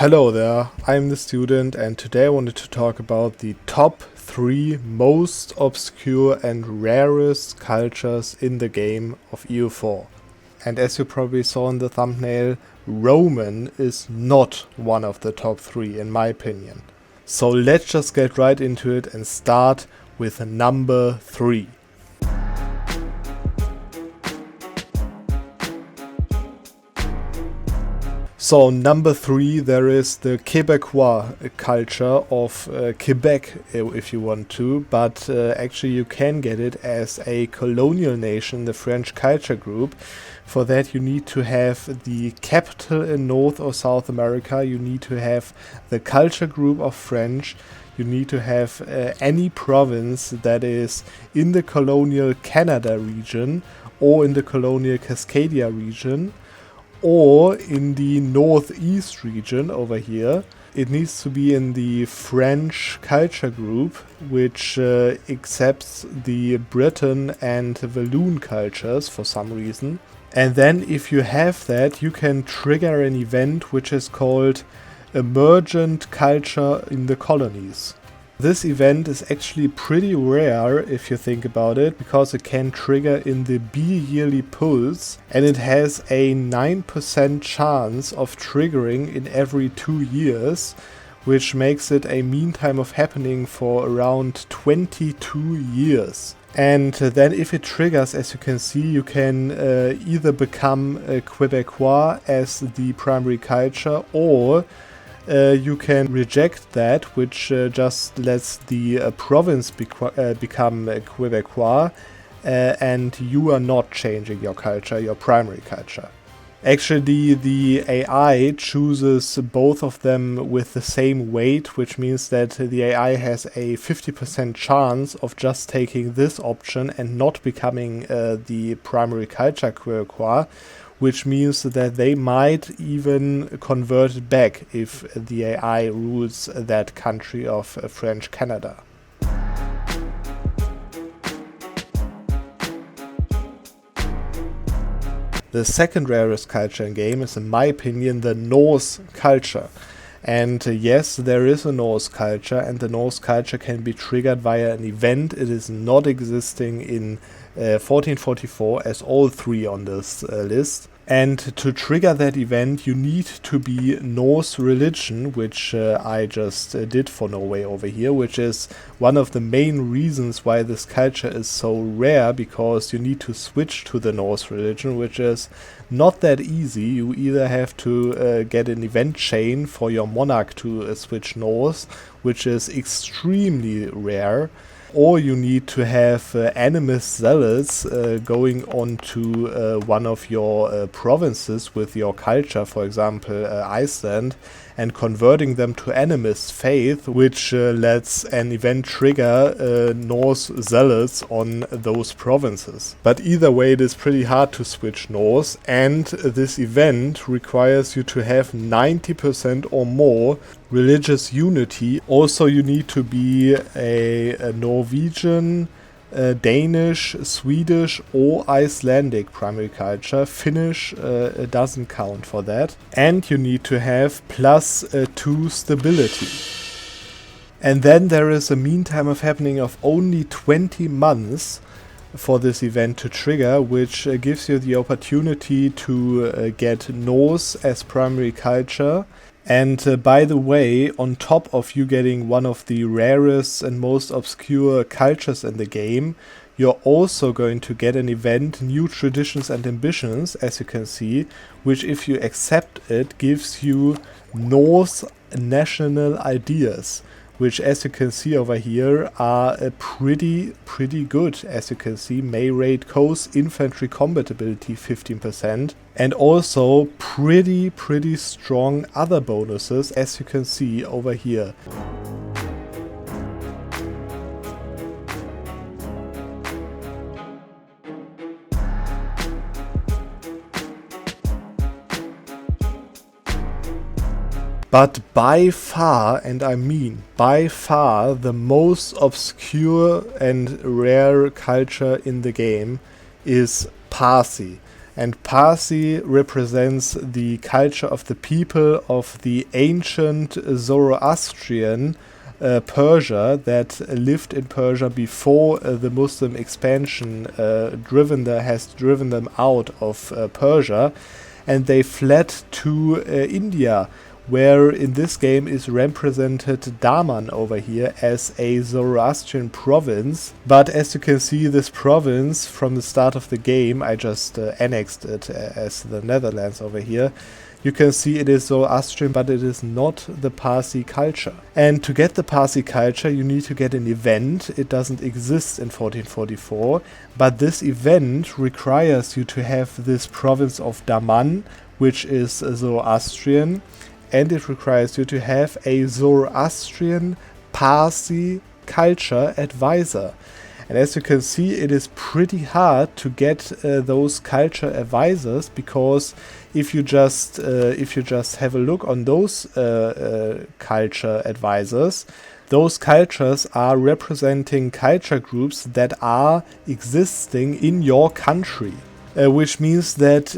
Hello there, I'm the student and today I wanted to talk about the top 3 most obscure and rarest cultures in the game of EU4. And as you probably saw in the thumbnail, Roman is not one of the top 3 in my opinion. So let's just get right into it and start with number 3. So number 3, there is the Québécois culture of Quebec, if you want to, but actually you can get it as a colonial nation, the French culture group. For that you need to have the capital in North or South America, you need to have the culture group of French, you need to have any province that is in the colonial Canada region or in the colonial Cascadia region, or in the northeast region over here. It needs to be in the French culture group, which accepts the Breton and Walloon cultures for some reason. And then if you have that, you can trigger an event which is called Emergent Culture in the Colonies. This event is actually pretty rare if you think about it, because it can trigger in the bi-yearly pulse and it has a 9% chance of triggering in every 2 years, which makes it a mean time of happening for around 22 years. And then if it triggers, as you can see, you can either become a Québécois as the primary culture, or you can reject that, which just lets the province become Québécois, and you are not changing your culture, your primary culture. Actually, the AI chooses both of them with the same weight, which means that the AI has a 50% chance of just taking this option and not becoming the primary culture Québécois, which means that they might even convert it back if the AI rules that country of French Canada. The second rarest culture in game is, in my opinion, the Norse culture. And yes, there is a Norse culture, and the Norse culture can be triggered via an event. It is not existing in 1444 as all 3 on this list. And to trigger that event, you need to be Norse religion, which I just did for Norway over here, which is one of the main reasons why this culture is so rare, because you need to switch to the Norse religion, which is not that easy. You either have to get an event chain for your monarch to switch Norse, which is extremely rare, or you need to have animist zealots going on to one of your provinces with your culture, for example Iceland, and converting them to animist faith, which lets an event trigger Norse zealots on those provinces. But either way, it is pretty hard to switch Norse, and this event requires you to have 90% or more religious unity. Also, you need to be a Norwegian, Danish, Swedish or Icelandic primary culture. Finnish doesn't count for that. And you need to have +2 stability. And then there is a mean time of happening of only 20 months for this event to trigger, which gives you the opportunity to get Norse as primary culture. And by the way, on top of you getting one of the rarest and most obscure cultures in the game, you're also going to get an event, New Traditions and Ambitions, as you can see, which, if you accept it, gives you Norse national ideas, which, as you can see over here, are pretty good. As you can see, May Raid Coast, Infantry Combat Ability 15%, and also pretty strong other bonuses, as you can see over here. But by far, and I mean by far, the most obscure and rare culture in the game is Parsi. And Parsi represents the culture of the people of the ancient Zoroastrian Persia that lived in Persia before the Muslim expansion has driven them out of Persia, and they fled to India, where in this game is represented Daman over here as a Zoroastrian province. But as you can see, this province from the start of the game, I just annexed it as the Netherlands over here. You can see it is Zoroastrian, but it is not the Parsi culture. And to get the Parsi culture, you need to get an event. It doesn't exist in 1444, but this event requires you to have this province of Daman, which is Zoroastrian, and it requires you to have a Zoroastrian Parsi culture advisor. And as you can see, it is pretty hard to get those culture advisors, because if you just have a look on those culture advisors, those cultures are representing culture groups that are existing in your country. Which means that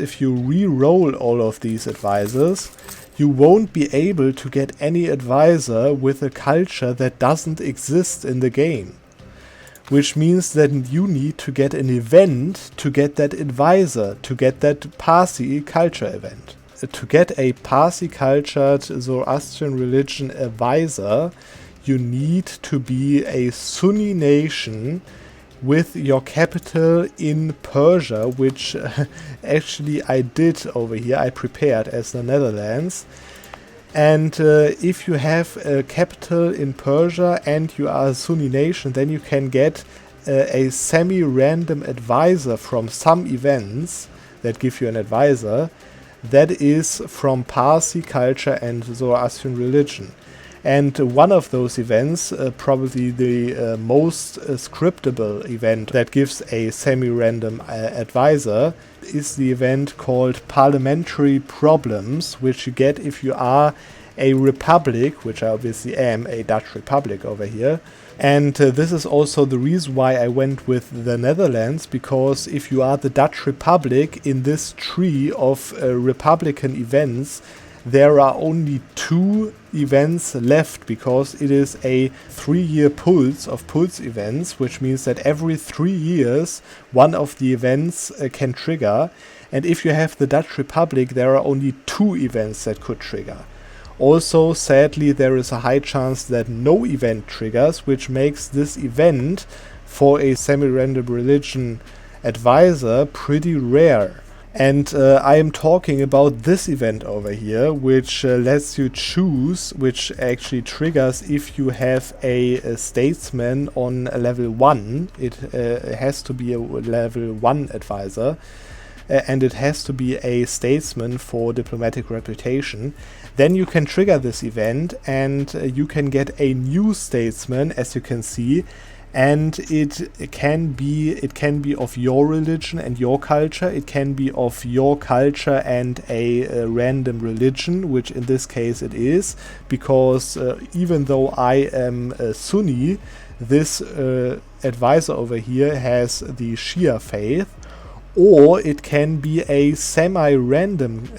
if you re-roll all of these advisors, you won't be able to get any advisor with a culture that doesn't exist in the game. Which means that you need to get an event to get that advisor, to get that Parsi culture event. To get a Parsi cultured Zoroastrian religion advisor, you need to be a Sunni nation with your capital in Persia, which actually I did over here. I prepared as the Netherlands. And if you have a capital in Persia and you are a Sunni nation, then you can get a semi-random advisor from some events that give you an advisor that is from Parsi culture and Zoroastrian religion. And one of those events, probably the most scriptable event that gives a semi-random advisor, is the event called Parliamentary Problems, which you get if you are a republic, which I obviously am, a Dutch republic over here. And this is also the reason why I went with the Netherlands, because if you are the Dutch Republic in this tree of republican events, there are only 2 events left, because it is a 3-year pulse of pulse events, which means that every 3 years one of the events can trigger. And if you have the Dutch Republic, there are only 2 events that could trigger. Also, sadly, there is a high chance that no event triggers, which makes this event for a semi-random religion advisor pretty rare. And I am talking about this event over here, which lets you choose, which actually triggers if you have a statesman on level 1. It has to be a level 1 advisor, and it has to be a statesman for diplomatic reputation. Then you can trigger this event, and you can get a new statesman, as you can see. And it can be of your religion and your culture. It can be of your culture and a random religion, which in this case it is, because even though I am a Sunni, this advisor over here has the Shia faith. Or it can be a semi-random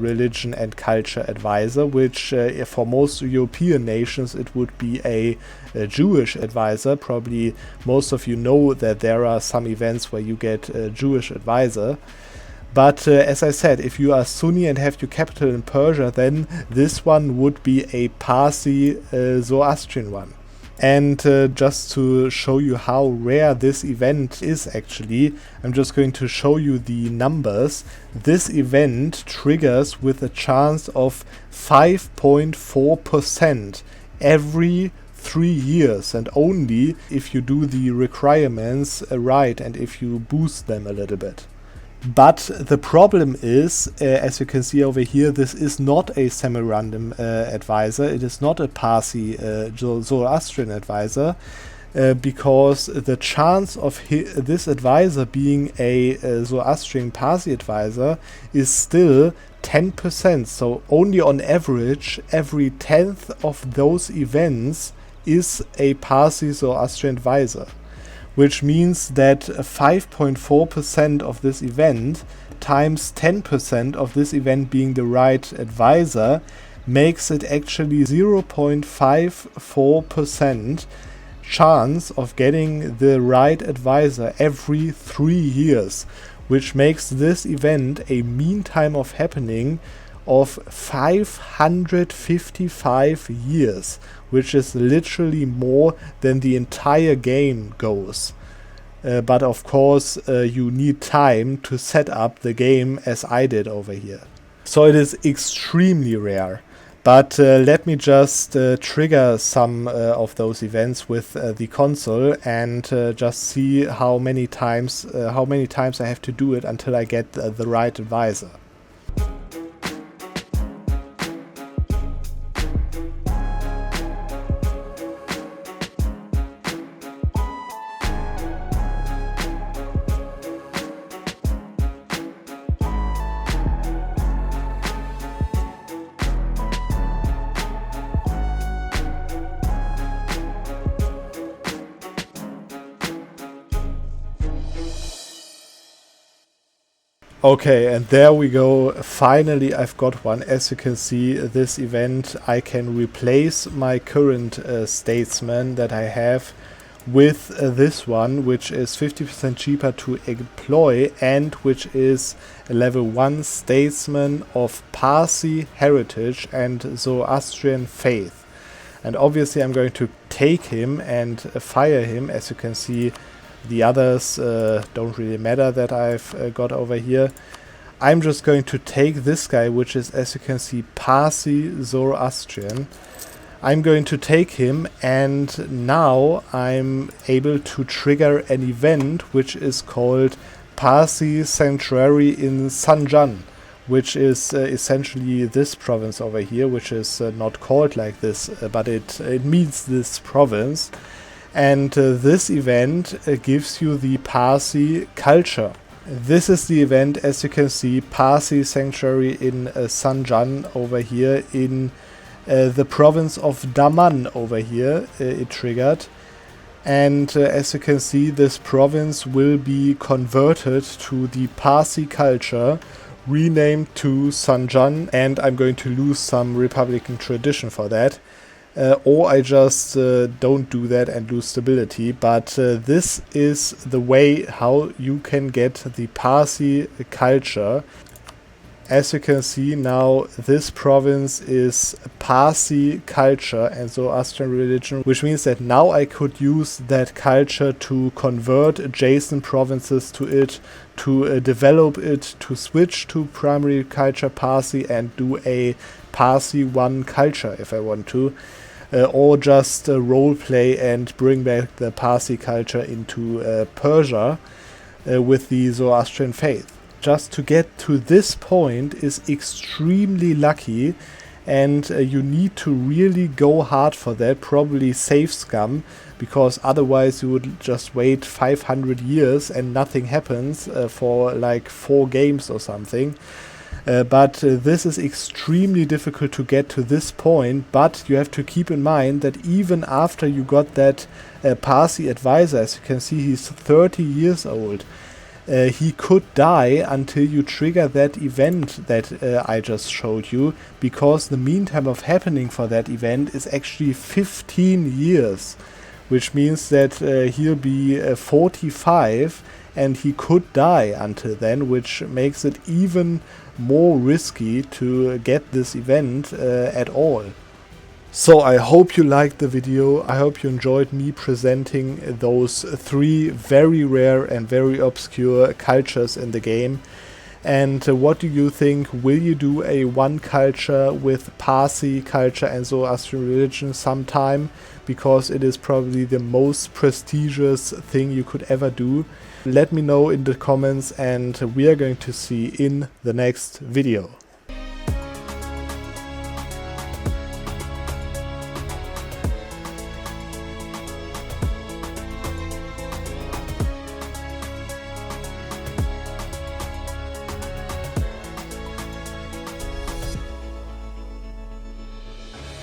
religion and culture advisor, which for most European nations it would be a Jewish advisor. Probably most of you know that there are some events where you get a Jewish advisor. But as I said, if you are Sunni and have your capital in Persia, then this one would be a Parsi Zoroastrian one. And just to show you how rare this event is actually, I'm just going to show you the numbers. This event triggers with a chance of 5.4% every 3 years, and only if you do the requirements right and if you boost them a little bit. But the problem is, as you can see over here, this is not a semi-random advisor. It is not a Parsi Zoroastrian advisor, because the chance of this advisor being a Zoroastrian Parsi advisor is still 10%. So only on average, every 10th of those events is a Parsi Zoroastrian advisor. which means that 5.4% of this event times 10% of this event being the right advisor makes it actually 0.54% chance of getting the right advisor every 3 years, which makes this event a mean time of happening of 555 years, which is literally more than the entire game goes. But of course you need time to set up the game as I did over here. So it is extremely rare. But let me just trigger some of those events with the console and just see how many times I have to do it until I get the right advisor. Okay, and there we go. Finally, I've got one. As you can see, this event, I can replace my current statesman that I have with this one, which is 50% cheaper to employ and which is a level 1 statesman of Parsi heritage and Zoroastrian faith. And obviously I'm going to take him and fire him. As you can see, the others don't really matter that I've got over here. I'm just going to take this guy, which is, as you can see, Parsi Zoroastrian. I'm going to take him, and now I'm able to trigger an event which is called Parsi Sanctuary in Sanjan, which is essentially this province over here, which is not called like this, but it means this province. And this event gives you the Parsi culture. This is the event, as you can see, Parsi Sanctuary in Sanjan over here in the province of Daman over here, it triggered. And as you can see, this province will be converted to the Parsi culture, renamed to Sanjan, and I'm going to lose some Republican tradition for that. Or I just don't do that and lose stability, but this is the way how you can get the Parsi culture. As you can see now, this province is Parsi culture and Zoroastrian religion, which means that now I could use that culture to convert adjacent provinces to it, to develop it, to switch to primary culture Parsi and do a Parsi One Culture if I want to. Or just roleplay and bring back the Parsi culture into Persia with the Zoroastrian faith. Just to get to this point is extremely lucky, and you need to really go hard for that, probably save scum, because otherwise you would just wait 500 years and nothing happens for like 4 games or something. But this is extremely difficult to get to this point, but you have to keep in mind that even after you got that Parsi advisor, as you can see, he's 30 years old. He could die until you trigger that event that I just showed you, because the mean time of happening for that event is actually 15 years, which means that he'll be 45 and he could die until then, which makes it even more risky to get this event at all. So I hope you liked the video. I hope you enjoyed me presenting those 3 very rare and very obscure cultures in the game. And what do you think? Will you do a one culture with Parsi culture and Zoroastrian religion sometime? Because it is probably the most prestigious thing you could ever do. Let me know in the comments, and we are going to see in the next video.